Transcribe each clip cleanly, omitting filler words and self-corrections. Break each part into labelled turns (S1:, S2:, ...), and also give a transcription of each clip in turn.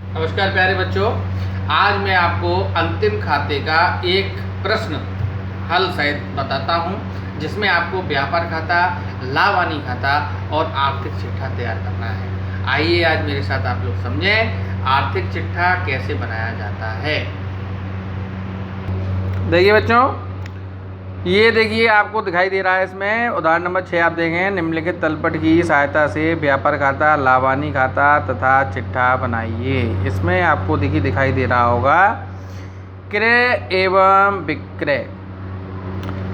S1: नमस्कार प्यारे बच्चों, आज मैं आपको अंतिम खाते का एक प्रश्न हल सहित बताता हूं, जिसमें आपको व्यापार खाता, लाभानी खाता और आर्थिक चिट्ठा तैयार करना है। आइए आज मेरे साथ आप लोग समझें आर्थिक चिट्ठा कैसे बनाया जाता है। देखिए बच्चों, ये देखिए आपको दिखाई दे रहा है इसमें उदाहरण नंबर 6 आप देखें, निम्नलिखित तलपट की सहायता से व्यापार खाता, लाभानी खाता तथा चिट्ठा बनाइए। इसमें आपको देखिए दिखाई दे रहा होगा क्रय एवं विक्रय।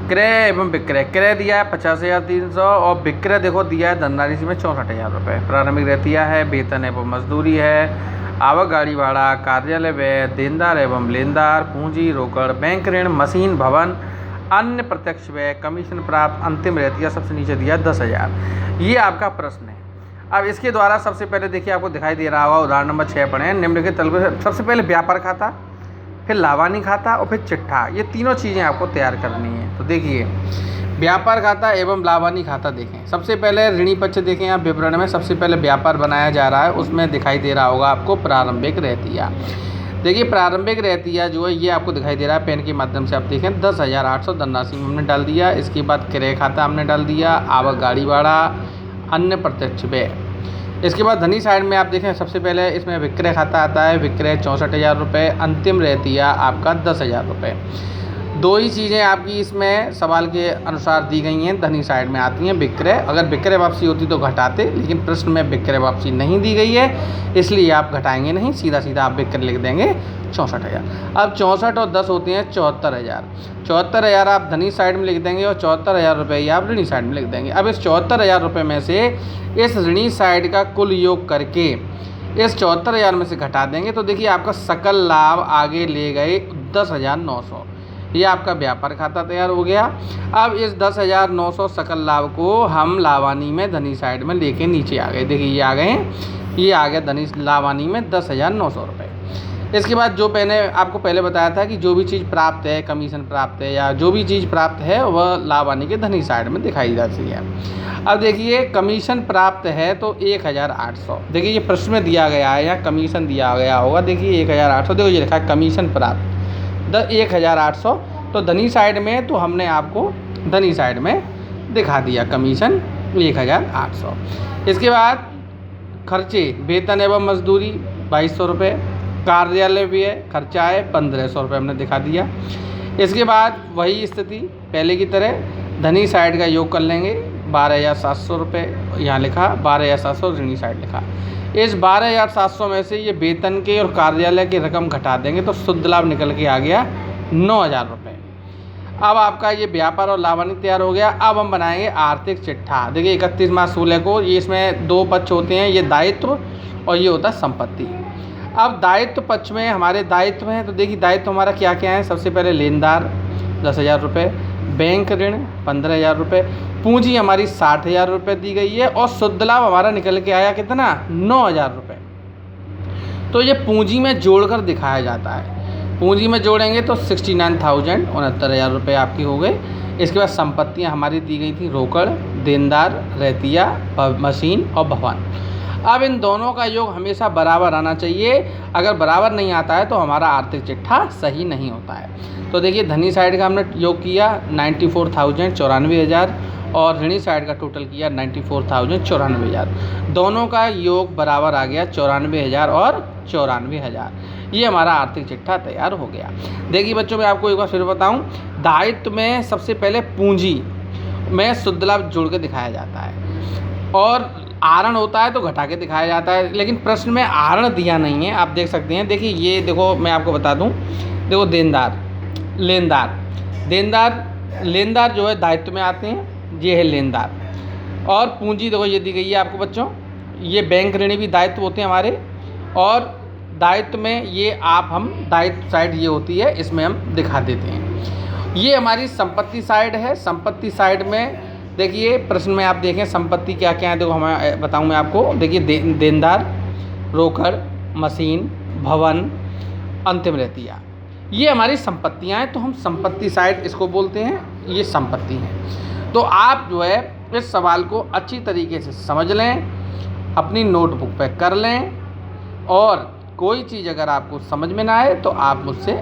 S1: क्रय एवं विक्रय, क्रय दिया है 50,300 और विक्रय देखो दिया है धनराशि में 64,000 रुपये। प्रारंभिक रहतिया है, वेतन एवं मजदूरी है, आवक गाड़ी भाड़ा, कार्यालय व्यय, देनदार एवं लेनदार, पूंजी, रोकड़, बैंक ऋण, मशीन, भवन, अन्य प्रत्यक्ष व्यय, कमीशन प्राप्त, अंतिम रहतिया सबसे नीचे दिया 10,000। ये आपका प्रश्न है। अब इसके द्वारा सबसे पहले देखिए आपको दिखाई दे रहा होगा उदाहरण नंबर 6 पढ़ें, निम्नलिखित तलपट। सबसे पहले व्यापार खाता, फिर लाभानी खाता और फिर चिट्ठा, ये तीनों चीज़ें आपको तैयार करनी है। तो देखिए व्यापार खाता एवं लाभानी खाता देखें। सबसे पहले ऋणी पक्ष देखें आप विवरण में, सबसे पहले व्यापार बनाया जा रहा है, उसमें दिखाई दे रहा होगा आपको प्रारंभिक रहतिया। देखिए प्रारंभिक रहतिया जो है ये आपको दिखाई दे रहा है पेन के माध्यम से आप देखें 10,800 धनराशि हमने डाल दिया। इसके बाद क्रय खाता हमने डाल दिया, आवक गाड़ी भाड़ा, अन्य प्रत्यक्ष व्यय। इसके बाद धनी साइड में आप देखें सबसे पहले इसमें विक्रय खाता आता है, विक्रय 64,000 रुपये, अंतिम रहतिया आपका 10,000 रुपये। दो ही चीज़ें आपकी इसमें सवाल के अनुसार दी गई हैं, धनी साइड में आती हैं विक्रय। अगर विक्रय वापसी होती तो घटाते, लेकिन प्रश्न में विक्रय वापसी नहीं दी गई है, इसलिए आप घटाएंगे नहीं, सीधा सीधा आप विक्रय लिख देंगे 64,000। अब 64 और 10 होते हैं 74,000। 74,000 आप धनी साइड में लिख देंगे और 74,000 रुपये आप ऋणी साइड में लिख देंगे। अब इस 74,000 रुपये में से इस ऋणी साइड का कुल योग करके इस 74,000 में से घटा देंगे तो देखिए आपका सकल लाभ आगे ले गए 10,900। ये आपका व्यापार खाता तैयार हो गया। अब इस 10,900 सकल लाभ को हम लाभानी में धनी साइड में लेके नीचे आ गए। देखिए ये आ गए, ये आ गया धनी लाभानी में 10,900 रुपये। इसके बाद जो मैंने आपको पहले बताया था कि जो भी चीज़ प्राप्त है, कमीशन प्राप्त है या जो भी चीज़ प्राप्त है वह लाभानी के धनी साइड में दिखाई जाती है। अब देखिए कमीशन प्राप्त है तो 1,800। देखिए ये प्रश्न में दिया गया है या कमीशन दिया गया होगा, देखिए 1,800, देखो ये लिखा है कमीशन प्राप्त 1,800। तो धनी साइड में तो हमने आपको धनी साइड में दिखा दिया कमीशन 1,800। इसके बाद खर्चे, वेतन एवं मजदूरी 2,200 रुपये, कार्यालय व्यय खर्चा है 1,500 रुपये हमने दिखा दिया। इसके बाद वही स्थिति पहले की तरह धनी साइड का योग कर लेंगे 12,700 रुपये, यहाँ लिखा 12,700 ऋणी साइड लिखा। इस 12,700 में से ये वेतन के और कार्यालय की रकम घटा देंगे तो शुद्ध लाभ निकल के आ गया 9,000 रुपये। अब आपका ये व्यापार और लाभानी तैयार हो गया। अब हम बनाएंगे आर्थिक चिट्ठा। देखिए 31 सूले को ये इसमें दो पक्ष होते हैं, ये दायित्व और ये होता है संपत्ति। अब दायित्व पक्ष में हमारे दायित्व हैं, तो देखिए दायित्व हमारा क्या क्या है। सबसे पहले लेनदार 10,000 रुपये, बैंक ऋण 15,000 रुपये, पूंजी हमारी 60,000 रुपये दी गई है और शुद्ध लाभ हमारा निकल के आया कितना 9,000 रुपये। तो ये पूंजी में जोड़कर दिखाया जाता है। पूंजी में जोड़ेंगे तो 69,000 69,000 रुपये आपकी हो गए। इसके बाद संपत्तियां हमारी दी गई थी रोकड़, देनदार, रहतिया, मशीन और भवन। अब इन दोनों का योग हमेशा बराबर आना चाहिए। अगर बराबर नहीं आता है तो हमारा आर्थिक चिट्ठा सही नहीं होता है। तो देखिए धनी साइड का हमने योग किया 94,000 94,000 और ऋणी साइड का टोटल किया 94,000 94,000। दोनों का योग बराबर आ गया 94,000 और 94,000। ये हमारा आर्थिक चिट्ठा तैयार हो गया। देखिए बच्चों मैं आपको एक बार फिर बताऊं, दायित्व में सबसे पहले पूंजी में शुद्ध लाभ जोड़ के दिखाया जाता है और आहरण होता है तो घटा के दिखाया जाता है, लेकिन प्रश्न में आहरण दिया नहीं है, आप देख सकते हैं। देखिए ये देखो मैं आपको बता दूं, देखो देनदार, लेनदार, लेनदार जो है दायित्व में आते हैं, ये है लेनदार। और पूंजी देखो ये दी गई है आपको बच्चों, ये बैंक ऋणी भी दायित्व होते हैं हमारे। और दायित्व में ये आप हम दायित्व साइड ये होती है, इसमें हम दिखा देते हैं। ये हमारी संपत्ति साइड है। संपत्ति साइड में देखिए प्रश्न में आप देखें संपत्ति क्या क्या है, देखो मैं बताऊँ मैं आपको। देखिए देनदार, रोकड़, मशीन, भवन, अंतिम रहतिया, ये हमारी संपत्तियाँ हैं। तो हम संपत्ति साइड इसको बोलते हैं, ये संपत्ति हैं। तो आप जो है इस सवाल को अच्छी तरीके से समझ लें, अपनी नोटबुक पे कर लें और कोई चीज़ अगर आपको समझ में ना आए तो आप मुझसे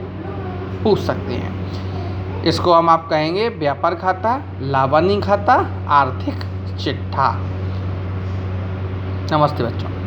S1: पूछ सकते हैं। इसको हम आप कहेंगे व्यापार खाता, लावानी खाता, आर्थिक चिट्ठा। नमस्ते बच्चों।